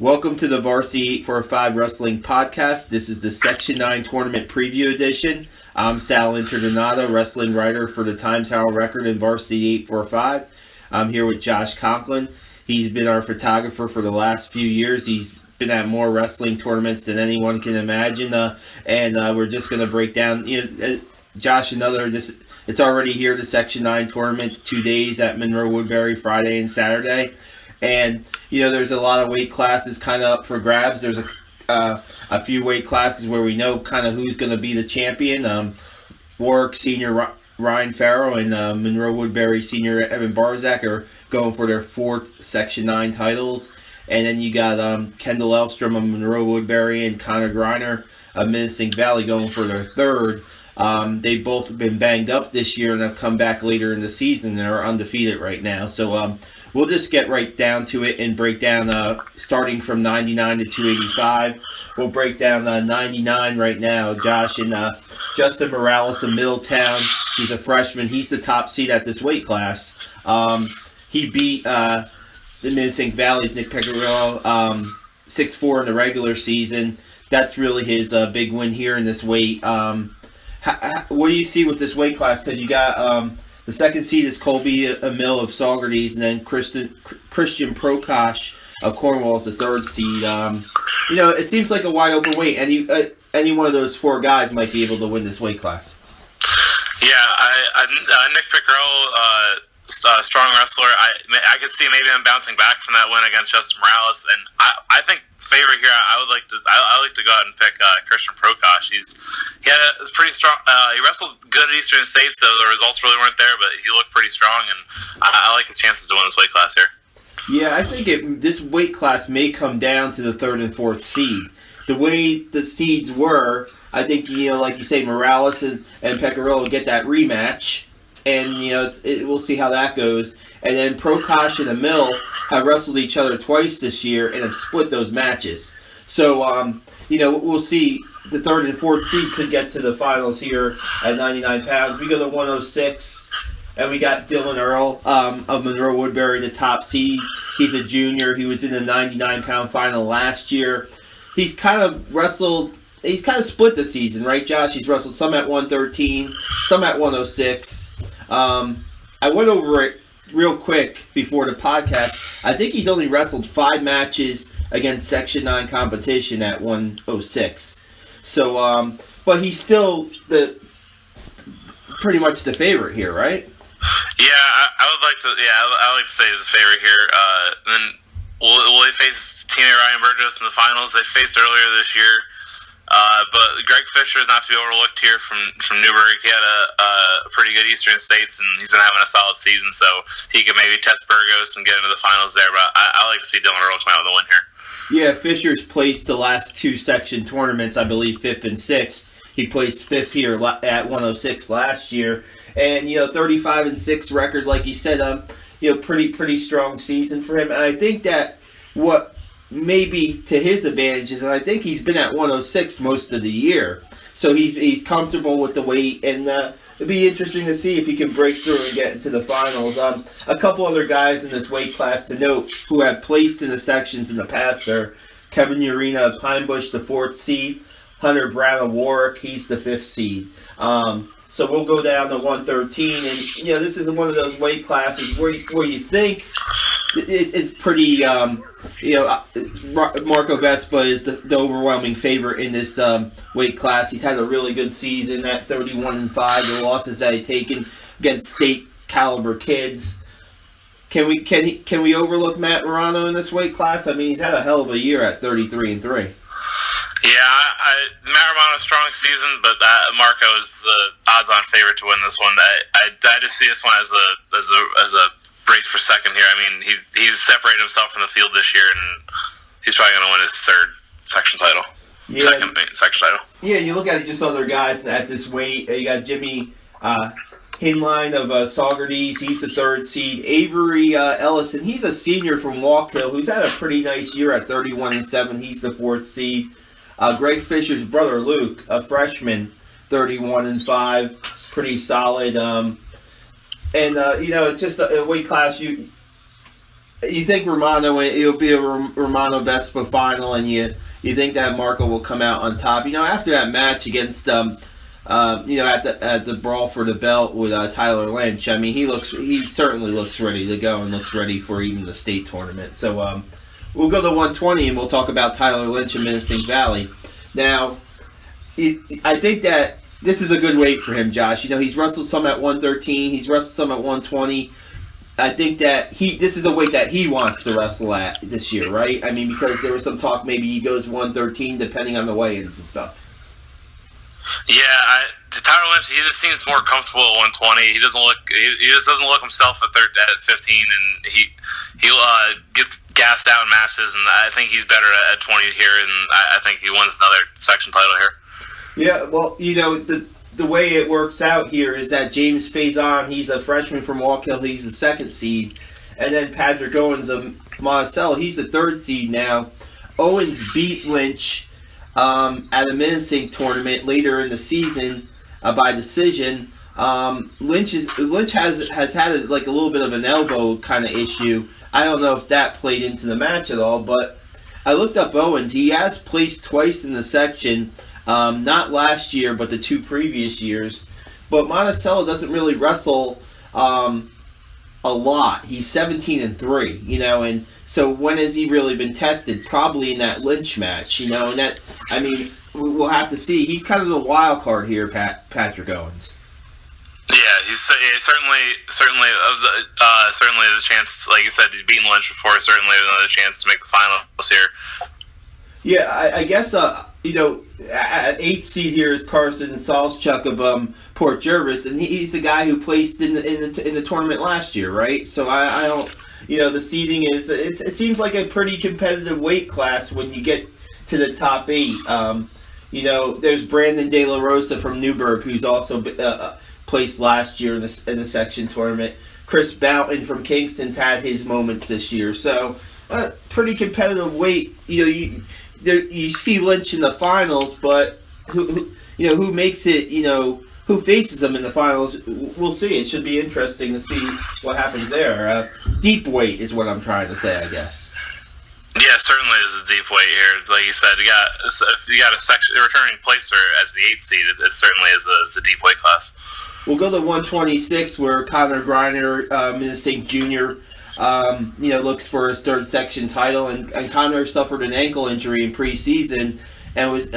Welcome to the Varsity 845 Wrestling Podcast. This is the Section 9 Tournament Preview Edition. I'm Sal Interdonato, wrestling writer for the Times Herald Record and Varsity 845. I'm here with Josh Conklin. He's been our photographer for the last few years. He's been at more wrestling tournaments than anyone can imagine. And we're just going to break down, Josh, it's already here, the Section 9 tournament, 2 days at Monroe Woodbury, Friday and Saturday. And, there's a lot of weight classes kind of up for grabs. There's a few weight classes where we know kind of who's going to be the champion. Warwick Senior Ryan Farrow and Monroe Woodbury Senior Evan Barzak are going for their fourth Section 9 titles. And then you got Kendall Elstrom of Monroe Woodbury and Connor Griner of Menacing Valley going for their third. They've both been banged up this year and have come back later in the season and are undefeated right now. So we'll just get right down to it and break down starting from 99 to 285. We'll break down 99 right now. Josh and Justin Morales of Middletown. He's a freshman. He's the top seed at this weight class. He beat the Menacing Valley's Nick Pecorillo 6'4" in the regular season. That's really his big win here in this weight. What do you see with this weight class? Because you got the second seed is Colby Emil of Saugerties, and then Christian Prokosh of Cornwall is the third seed. It seems like a wide open weight. Any one of those four guys might be able to win this weight class. Yeah, Nick Pecorillo, strong wrestler. I could see maybe him bouncing back from that win against Justin Morales, and I think favorite here. I like to go out and pick Christian Prokosh. He had a pretty strong. He wrestled good at Eastern State, so the results really weren't there, but he looked pretty strong, and I like his chances to win this weight class here. Yeah, I think this weight class may come down to the third and fourth seed. The way the seeds were, I think like you say, Morales and Pecorillo get that rematch, and we'll see how that goes. And then Prokosh and Emil have wrestled each other twice this year and have split those matches. So, we'll see. The third and fourth seed could get to the finals here at 99 pounds. We go to 106, and we got Dylan Earl of Monroe Woodbury, the top seed. He's a junior. He was in the 99-pound final last year. He's kind of split the season, right, Josh? He's wrestled some at 113, some at 106. I went over it real quick before the podcast. I think he's only wrestled 5 matches against Section 9 competition at 106. So, but he's still pretty much the favorite here, right? Yeah, I would like to say he's the favorite here. Then will he face teammate Ryan Burgos in the finals? They faced earlier this year. But Greg Fisher is not to be overlooked here from Newburgh. He had a pretty good Eastern States, and he's been having a solid season, so he could maybe test Burgos and get into the finals there. But I like to see Dylan Earl come out with a win here. Yeah, Fisher's placed the last 2 section tournaments, I believe 5th and 6th. He placed 5th here at 106 last year. And, 35 and 6 record, like you said, pretty strong season for him. And I think that what maybe to his advantage is that I think he's been at 106 most of the year. So he's comfortable with the weight, and it'd be interesting to see if he can break through and get into the finals. A couple other guys in this weight class to note who have placed in the sections in the past are Kevin Urena of Pine Bush, the 4th seed, Hunter Brown of Warwick, he's the 5th seed. So we'll go down to 113, and this is one of those weight classes where you think it's pretty. Marco Vespa is the overwhelming favorite in this weight class. He's had a really good season at 31-5. The losses that he's taken against state caliber kids. Can we overlook Matt Morano in this weight class? I mean, he's had a hell of a year at 33-3. Yeah, Matt Romano's strong season, but Marco is the odds-on favorite to win this one. I just see this one as a race for second here. I mean, he's separated himself from the field this year, and he's probably going to win his third section title. Yeah. Second section title. Yeah, you look at just other guys at this weight. You got Jimmy Hinline of Saugerties. He's the 3rd seed. Avery Ellison, he's a senior from Walk Hill who's had a pretty nice year at 31-7. He's the 4th seed. Greg Fisher's brother, Luke, a freshman, 31-5, pretty solid. It's just a weight class you think Romano, it'll be a Romano Vespa final, and you think that Marco will come out on top? After that match against at the brawl for the belt with Tyler Lynch. I mean, he certainly looks ready to go and looks ready for even the state tournament. So we'll go to 120 and we'll talk about Tyler Lynch and Menacing Valley. Now, I think that this is a good weight for him, Josh. He's wrestled some at 113. He's wrestled some at 120. I think that this is a weight that he wants to wrestle at this year, right? I mean, because there was some talk maybe he goes 113 depending on the weigh-ins and stuff. Yeah, Tyler Lynch, he just seems more comfortable at 120. He just doesn't look himself at 15, and he gets gassed out in matches, and I think he's better at 20 here, and I think he wins another section title here. Yeah, well, the way it works out here is that James Faison, he's a freshman from Walk Hill, he's the second seed, and then Patrick Owens of Monticello, he's the third seed now. Owens beat Lynch at a menacing tournament later in the season by decision. Lynch has had a little bit of an elbow kind of issue. I don't know if that played into the match at all, but I looked up Owens. He has placed twice in the section. Not last year, but the 2 previous years. But Monticello doesn't really wrestle a lot. He's 17-3, and so when has he really been tested? Probably in that Lynch match, and that, I mean, we'll have to see. He's kind of the wild card here, Patrick Owens. Yeah, he's certainly the chance. Like you said, he's beaten Lynch before. Certainly another chance to make the finals here. Yeah, I guess at 8th seed here is Carson Salzchuk of Port Jervis, and he's a guy who placed in the tournament last year, right? So I don't, the seeding is it seems like a pretty competitive weight class when you get to the top 8. There's Brandon De La Rosa from Newburgh who's also placed last year in the section tournament. Chris Boughton from Kingston's had his moments this year, so pretty competitive weight. You see Lynch in the finals, but who makes it? Who faces them in the finals? We'll see. It should be interesting to see what happens there. Deep weight is what I'm trying to say, I guess. Yeah, certainly is a deep weight here. Like you said, if you got a returning placer as the 8th seed, it certainly is a deep weight class. We'll go to 126, where Connor Griner, Minnesota Jr. Looks for his third section title, and Connor suffered an ankle injury in preseason, and was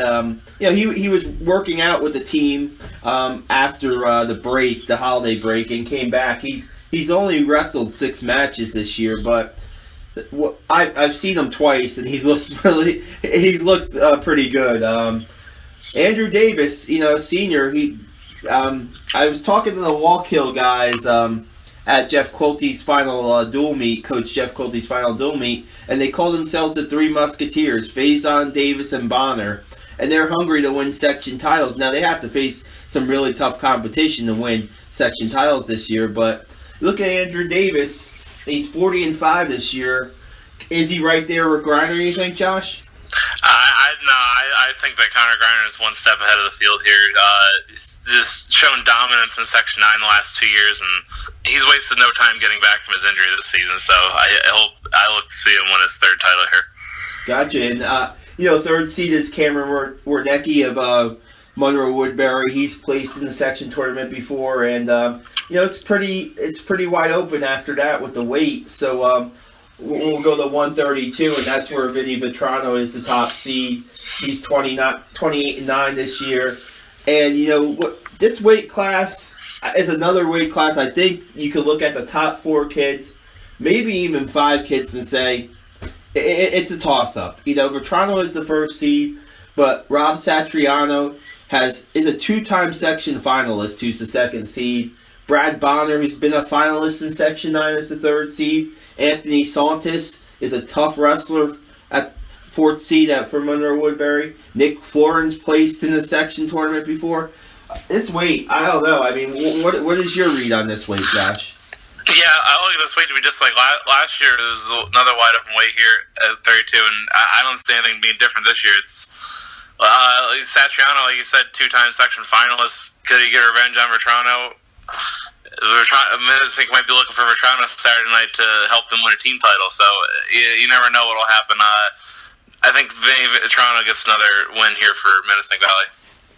he was working out with the team after the holiday break, and came back. He's only wrestled 6 matches this year, but I've seen him twice, and he's looked pretty good. Andrew Davis, senior, I was talking to the Walk Hill guys at Jeff Quilty's final dual meet, Coach Jeff Quilty's final dual meet, and they call themselves the Three Musketeers, Faison, Davis, and Bonner, and they're hungry to win section titles. Now, they have to face some really tough competition to win section titles this year, but look at Andrew Davis. He's 40-5 this year. Is he right there with Griner, you think, Josh? I think that Connor Griner is one step ahead of the field here. He's just shown dominance in Section 9 the last 2 years, and he's wasted no time getting back from his injury this season. So I look to see him win his third title here. Gotcha. And third seed is Cameron Warnecki of Monroe Woodbury. He's placed in the section tournament before, and it's pretty wide open after that with the weight. So we'll go to 132, and that's where Vinny Vetrano is the top seed. He's 28-9 this year. And, this weight class is another weight class. I think you could look at the top 4 kids, maybe even 5 kids, and say it's a toss-up. Vetrano is the first seed, but Rob Satriano is a 2-time section finalist who's the second seed. Brad Bonner, who's been a finalist in Section 9, is the third seed. Anthony Santos is a tough wrestler at 4th seed for Monroe Woodbury. Nick Florence placed in the section tournament before. This weight, I don't know. I mean, what is your read on this weight, Josh? Yeah, I look at this weight to be just like last year. There was another wide open weight here at 32, and I don't see anything being different this year. It's Satriano, like you said, 2-time section finalist. Could he get revenge on Vetrano? Menacing might be looking for Vetrano Saturday night to help them win a team title. So you never know what'll happen. I think Vinny Vetrano gets another win here for Menacing Valley.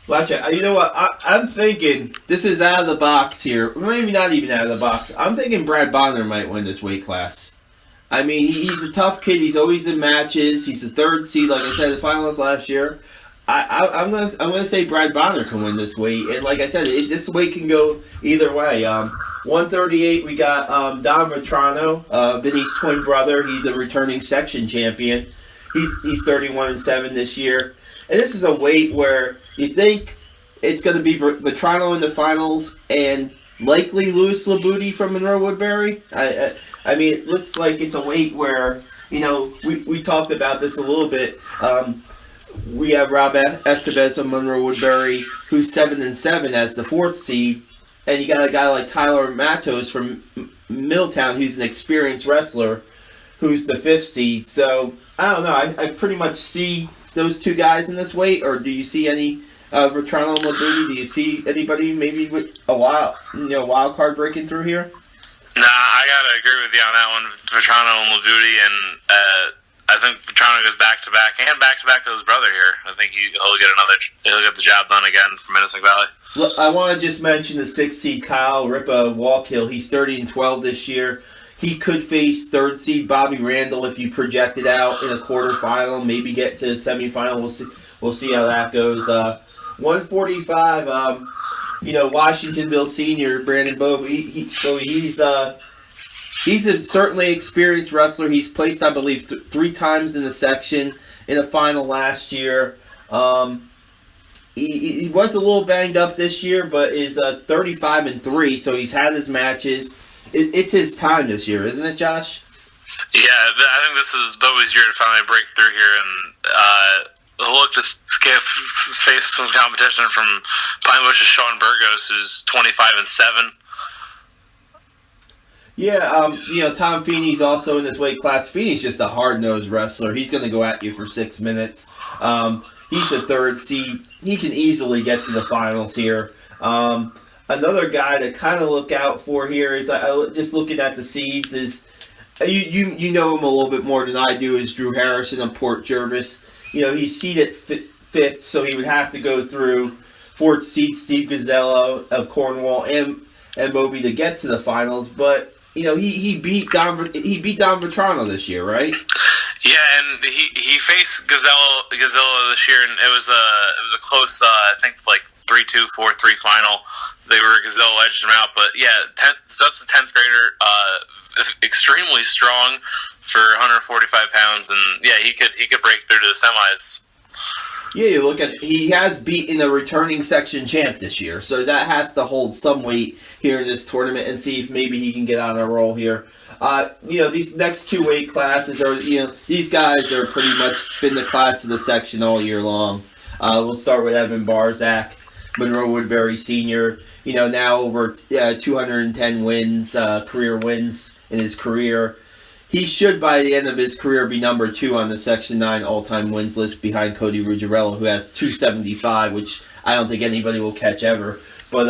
Gotcha. You know what? I'm thinking this is out of the box here. Maybe not even out of the box. I'm thinking Brad Bonner might win this weight class. I mean, he's a tough kid. He's always in matches. He's the third seed, like I said, the finals last year. I'm gonna say Brad Bonner can win this weight, and like I said, this weight can go either way. 138, we got Don Vetrano, Vinny's twin brother. He's a returning section champion. He's 31-7 this year, and this is a weight where you think it's going to be Vetrano in the finals and likely Louis Labuti from Monroe Woodbury. I mean, it looks like it's a weight where, you know, we talked about this a little bit. We have Rob Estevez from Monroe Woodbury, who's 7-7 as the fourth seed, and you got a guy like Tyler Matos from Middletown, who's an experienced wrestler, who's the fifth seed. So I don't know. I pretty much see those two guys in this weight, or do you see any Vetrano and Labuti? Do you see anybody maybe with a wild card breaking through here? Nah, I gotta agree with you on that one. Vetrano and Labuti, and I think Vetrano goes back to back with his brother here. I think he'll get the job done again for Menacing Valley. Look, I want to just mention the 6th seed Kyle Ripa Walkill. He's 30-12 this year. He could face 3rd seed Bobby Randall if you project it out in a quarterfinal, maybe get to the semifinal. We'll see how that goes. 145. Washingtonville senior Brandon Bobie. He's a certainly experienced wrestler. He's placed, I believe, 3 times in the section in a final last year. He was a little banged up this year, but is 35-3, so he's had his matches. It's his time this year, isn't it, Josh? Yeah, I think this is Bobie's year to finally break through here, and he'll look to face some competition from Pine Bush's Sean Burgos, who's 25-7. Yeah, Tom Feeney's also in this weight class. Feeney's just a hard-nosed wrestler. He's going to go at you for 6 minutes. He's the 3rd seed. He can easily get to the finals here. Another guy to kind of look out for here is, just looking at the seeds, is you know him a little bit more than I do, is Drew Harrison of Port Jervis. He's seeded 5th, so he would have to go through 4th seed Steve Gazzello of Cornwall and Bobie to get to the finals. But he beat Don Vetrano this year, right? Yeah, and he faced Gazzello this year, and it was a close, I think, like 3-2, 4-3 final. Gazzello edged him out, but yeah, so that's the 10th grader, extremely strong for 145 pounds, and yeah, he could break through to the semis. Yeah, you look at, he has beaten a returning section champ this year, so that has to hold some weight here in this tournament, and see if maybe he can get on a roll here. These next 2 weight classes are, these guys are pretty much been the class of the section all year long. We'll start with Evan Barzak, Monroe Woodbury senior. Now over 210 wins, career wins in his career. He should, by the end of his career, be number 2 on the Section 9 all-time wins list behind Cody Ruggiero, who has 275, which I don't think anybody will catch ever. But,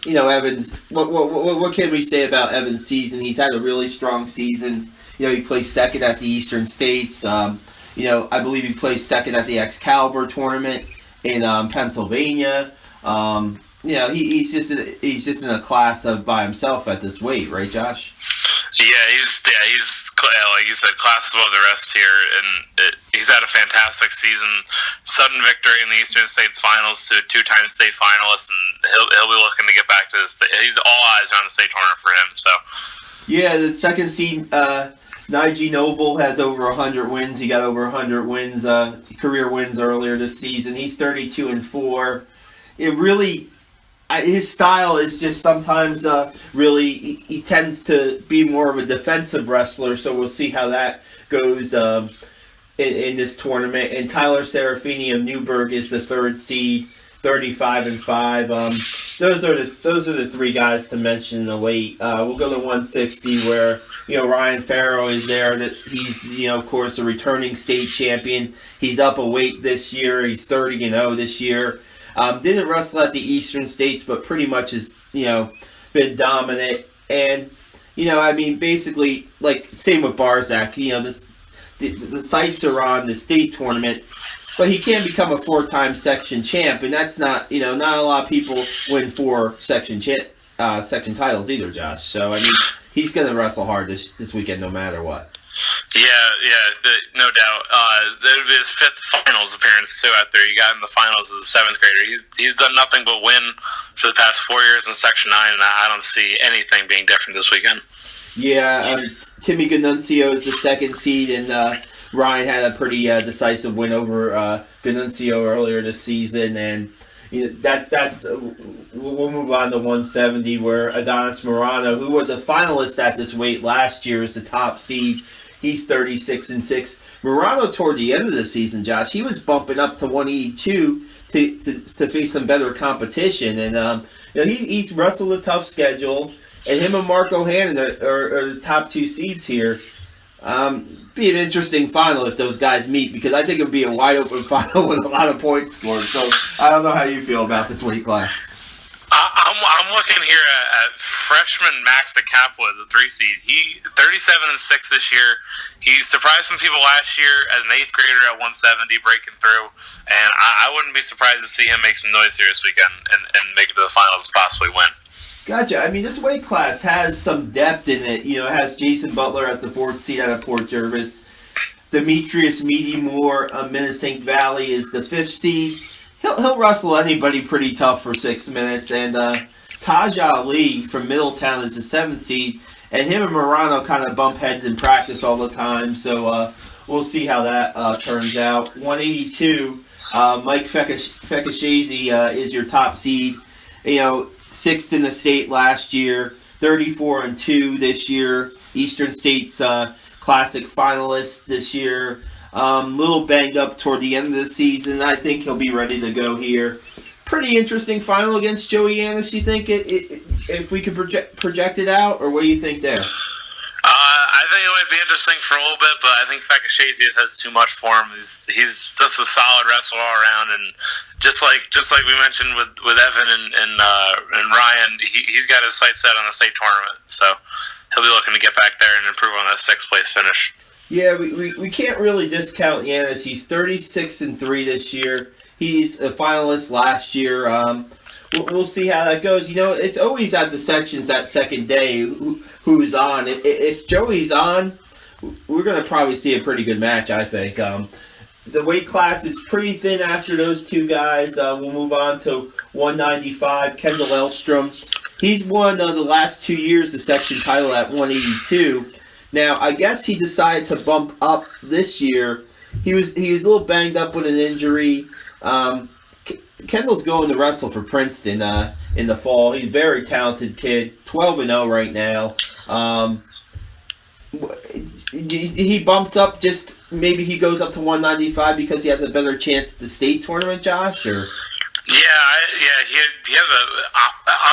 Evans, what can we say about Evans' season? He's had a really strong season. He placed 2nd at the Eastern States. I believe he placed 2nd at the Excalibur tournament in Pennsylvania. He's just in a class by himself at this weight, right, Josh? Yeah, he's like you said, class above the rest here, and he's had a fantastic season. Sudden victory in the Eastern States Finals to a 2-time state finalist, and he'll be looking to get back to the state. He's all eyes on the state tournament for him. So yeah, the 2nd seed Nige Noble has over 100 wins. He got over 100 wins, career wins earlier this season. He's 32-4. It really. His style is just sometimes really, he tends to be more of a defensive wrestler, so we'll see how that goes in this tournament. And Tyler Serafini of Newburgh is the 3rd seed, 35-5. Those are the 3 guys to mention in the weight. We'll go to 160 where Ryan Farrow is there. That he's of course a returning state champion. He's up a weight this year. He's 30-0 this year. Didn't wrestle at the Eastern States, but pretty much is been dominant. And, I mean, basically, like, same with Barzak. The sights are on the state tournament, but he can become a 4-time section champ, and that's not, not a lot of people win 4 section titles either, Josh. So, I mean, he's going to wrestle hard this weekend no matter what. Yeah, no doubt. That would be his 5th finals appearance, too, out there. You got him in the finals as a 7th grader. He's done nothing but win for the past 4 years in Section 9, and I don't see anything being different this weekend. Yeah, Timmy Ganuncio is the 2nd seed, and Ryan had a pretty decisive win over Ganuncio earlier this season, and that's we'll move on to 170, where Adonis Morano, who was a finalist at this weight last year, is the top seed. He's 36-6. Morano, toward the end of the season, Josh, he was bumping up to 182 to face some better competition, and he's wrestled a tough schedule, and him and Marco Hannon are the top 2 seeds here. Be an interesting final if those guys meet, because I think it would be a wide open final with a lot of points scored. So I don't know how you feel about this weight class. I'm looking here at freshman Max DeCapua, the 3 seed. He 37-6 this year. He surprised some people last year as an 8th grader at 170, breaking through. And I wouldn't be surprised to see him make some noise here this weekend and make it to the finals and possibly win. Gotcha. I mean, this weight class has some depth in it. It has Jason Butler as the 4th seed out of Port Jervis. Demetrius Meadymore of Minnesink Valley is the 5th seed. He'll wrestle anybody pretty tough for 6 minutes. And Taj Ali from Middletown is the 7th seed. And him and Morano kind of bump heads in practice all the time. So we'll see how that turns out. 182, Mike Fekashese is your top seed. 6th in the state last year, 34-2 this year. Eastern State's Classic finalist this year. Little banged up toward the end of the season. I think he'll be ready to go here. Pretty interesting final against Joey Yannis. You think if we could project it out, or what do you think there? I think it might be interesting for a little bit, but I think Fekashese has too much for him. He's just a solid wrestler all around, and just like we mentioned with Evan and Ryan, he's got his sights set on the state tournament, so he'll be looking to get back there and improve on that 6th place finish. Yeah, we can't really discount Yannis. He's 36-3 this year. He's a finalist last year. We'll see how that goes. It's always at the sections that second day who's on. If Joey's on, we're going to probably see a pretty good match, I think. The weight class is pretty thin after those 2 guys. We'll move on to 195, Kendall Elstrom. He's won the last 2 years the section title at 182. Now, I guess he decided to bump up this year. He was a little banged up with an injury. Kendall's going to wrestle for Princeton in the fall. He's a very talented kid, 12-0 right now. He bumps up, just maybe he goes up to 195 because he has a better chance at the state tournament, Josh, or? He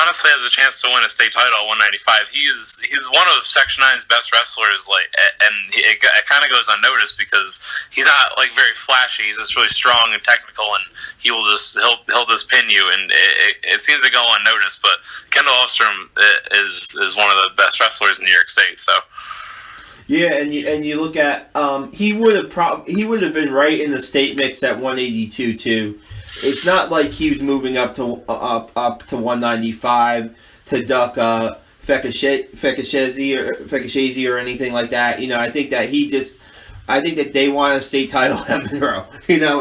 honestly has a chance to win a state title at 195. He's one of Section 9's best wrestlers, and it kind of goes unnoticed because he's not very flashy. He's just really strong and technical, and he'll just pin you, and it seems to go unnoticed. But Kendall Elstrom is one of the best wrestlers in New York State, so. Yeah, and you look at he would have been right in the state mix at 182 too. It's not like he was moving up to 195 to duck Fekashese or anything like that. I think that they want a state title at Monroe. And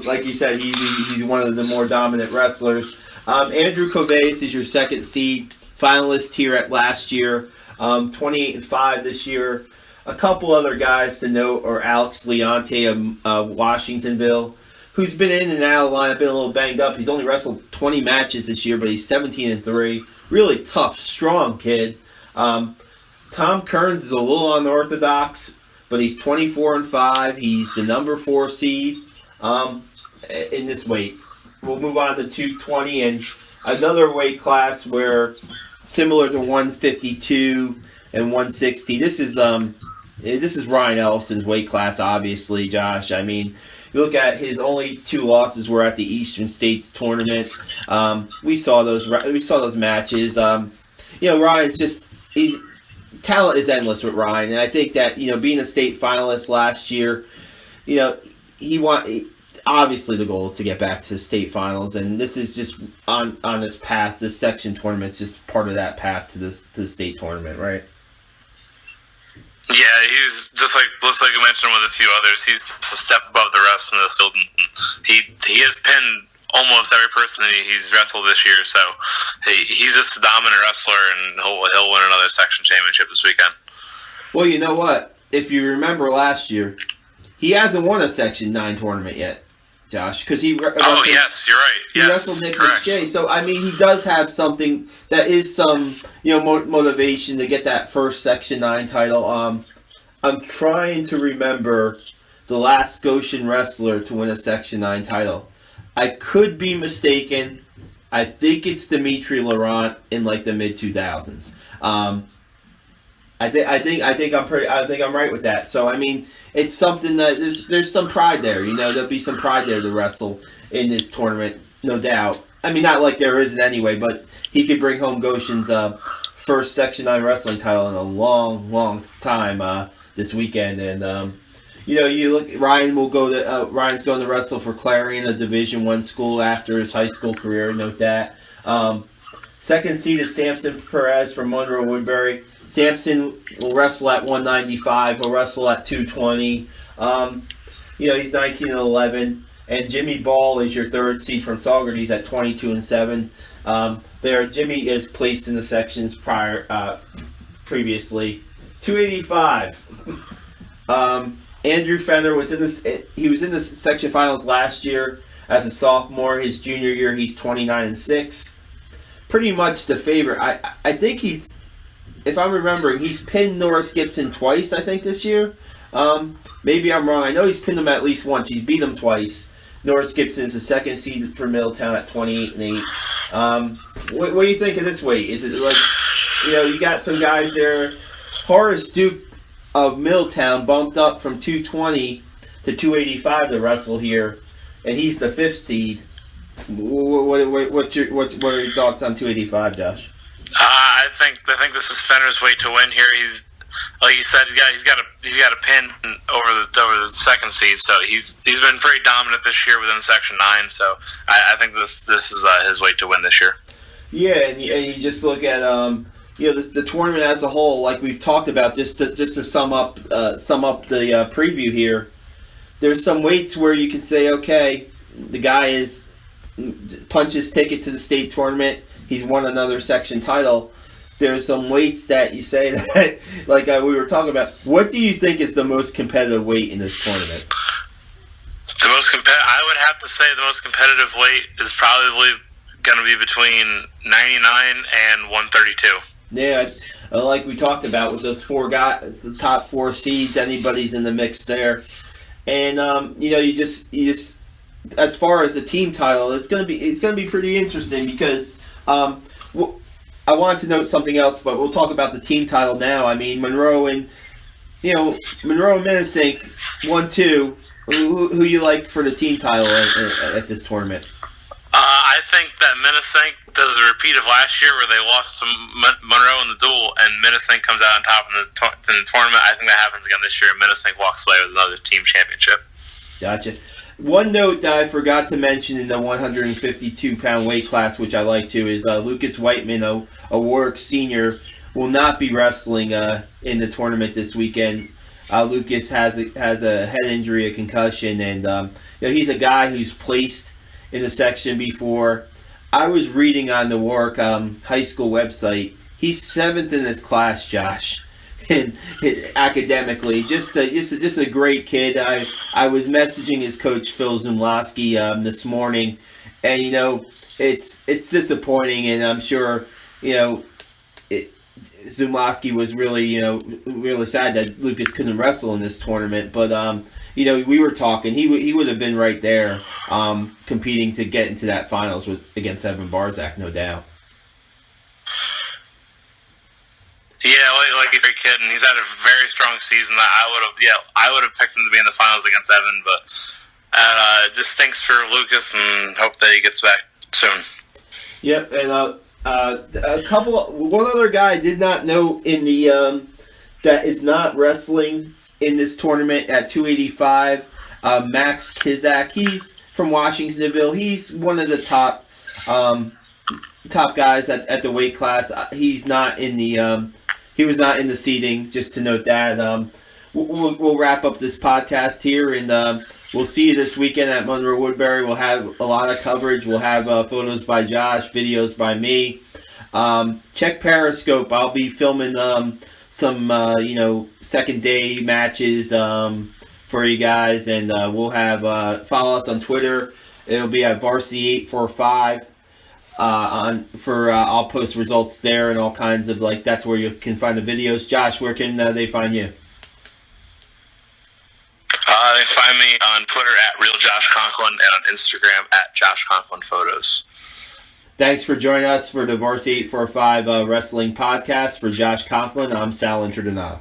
like you said, he's one of the more dominant wrestlers. Andrew Coveas is your 2nd seed, finalist here at last year. 28-5 this year. A couple other guys to note are Alex Leonte of Washingtonville, who's been in and out of the lineup, been a little banged up. He's only wrestled 20 matches this year, but he's 17-3. Really tough, strong kid. Tom Kearns is a little unorthodox, but he's 24-5. He's the number 4 seed in this weight. We'll move on to 220 and another weight class where, similar to 152 and 160, this is Ryan Ellison's weight class, obviously, Josh. I mean, you look at his only 2 losses were at the Eastern States tournament. We saw those matches. Ryan's just talent is endless with Ryan, and I think that being a state finalist last year, obviously the goal is to get back to the state finals, and this is just on this path. This section tournament is just part of that path to the state tournament, right? Yeah, he's just like you mentioned with a few others. He's a step above the rest in this field. He has pinned almost every person he's wrestled this year, so he's just a dominant wrestler, and he'll win another section championship this weekend. Well, you know what? If you remember last year, he hasn't won a Section 9 tournament yet, Josh, because he wrestled, yes, you're right. He wrestled Nick McShay. So, I mean, he does have something that is some, motivation to get that first Section 9 title. I'm trying to remember the last Goshen wrestler to win a Section 9 title. I could be mistaken. I think it's Dimitri Laurent in like the mid 2000s. I think I'm right with that. So I mean, it's something that there's some pride there. There'll be some pride there to wrestle in this tournament, no doubt. I mean, not like there isn't anyway, but he could bring home Goshen's first Section 9 wrestling title in a long, long time this weekend. And you look. Ryan's going to wrestle for Clarion, a Division I school after his high school career. Note that. Second seed is Samson Perez from Monroe Woodbury. Samson will wrestle at 195. He'll wrestle at 220. He's 19 and 11. And Jimmy Ball is your third seed from Saugerties at 22 and 7. Jimmy is placed in the sections previously. 285. Andrew Fenner was in this. He was in the section finals last year as a sophomore. His junior year, he's 29 and 6. Pretty much the favorite. I think he's. If I'm remembering, he's pinned Norris Gibson twice, I think, this year. Maybe I'm wrong. I know he's pinned him at least once. He's beat him twice. Norris Gibson is the second seed for Middletown at 28 and 8. What do you think of this weight? Is it like, you got some guys there. Horace Duke of Middletown bumped up from 220 to 285 to wrestle here, and he's the 5th seed. What are your thoughts on 285, Josh? I think this is Fenner's way to win here. He's, like you said, he's got a pin over the second seed, so he's been pretty dominant this year within Section 9. So I think this is his way to win this year. Yeah, and you just look at the tournament as a whole, like we've talked about. Just to sum up the preview here, there's some weights where you can say, okay, the guy is punches ticket to the state tournament. He's won another section title. There's some weights that you say that, like we were talking about. What do you think is the most competitive weight in this tournament? I would have to say the most competitive weight is probably going to be between 99 and 132. Yeah, like we talked about with those 4 guys, the top 4 seeds, anybody's in the mix there. And you just as far as the team title, it's gonna be pretty interesting because I wanted to note something else, but we'll talk about the team title now. I mean, Monroe and Minnesink 1-2. Who you like for the team title at this tournament? I think that Minnesink does a repeat of last year where they lost to Monroe in the duel, and Minnesink comes out on top in the tournament. I think that happens again this year, and Minnesink walks away with another team championship. Gotcha. One note that I forgot to mention in the 152-pound weight class, which I like to, is Lucas Whiteman, a Warwick senior, will not be wrestling in the tournament this weekend. Lucas has a head injury, a concussion, and he's a guy who's placed in the section before. I was reading on the Warwick high school website. He's 7th in his class, Josh, and academically, just a great kid. I was messaging his coach Phil Zumlowski this morning, and it's disappointing, and I'm sure Zumlowski was really sad that Lucas couldn't wrestle in this tournament, but we were talking. He would have been right there, competing to get into that finals against Evan Barzak, no doubt. Yeah, like a great kid, and he's had a very strong season. I would have picked him to be in the finals against Evan, but And just thanks for Lucas, and hope that he gets back soon. Yep, and one other guy I did not know in the that is not wrestling in this tournament at 285. Max Kizak, he's from Washingtonville. He's one of the top guys at the weight class. He's not in the he was not in the seating. Just to note that. We'll wrap up this podcast here, and we'll see you this weekend at Monroe Woodbury. We'll have a lot of coverage. We'll have photos by Josh, videos by me. Check Periscope. I'll be filming some second day matches for you guys, and we'll have follow us on Twitter. It'll be at Varsity 845. I'll post results there and all kinds of that's where you can find the videos. Josh, where can they find you? They find me on Twitter at RealJoshConklin and on Instagram at JoshConklinPhotos. Thanks for joining us for the Varsity 845 Wrestling Podcast. For Josh Conklin, I'm Sal Interdonado.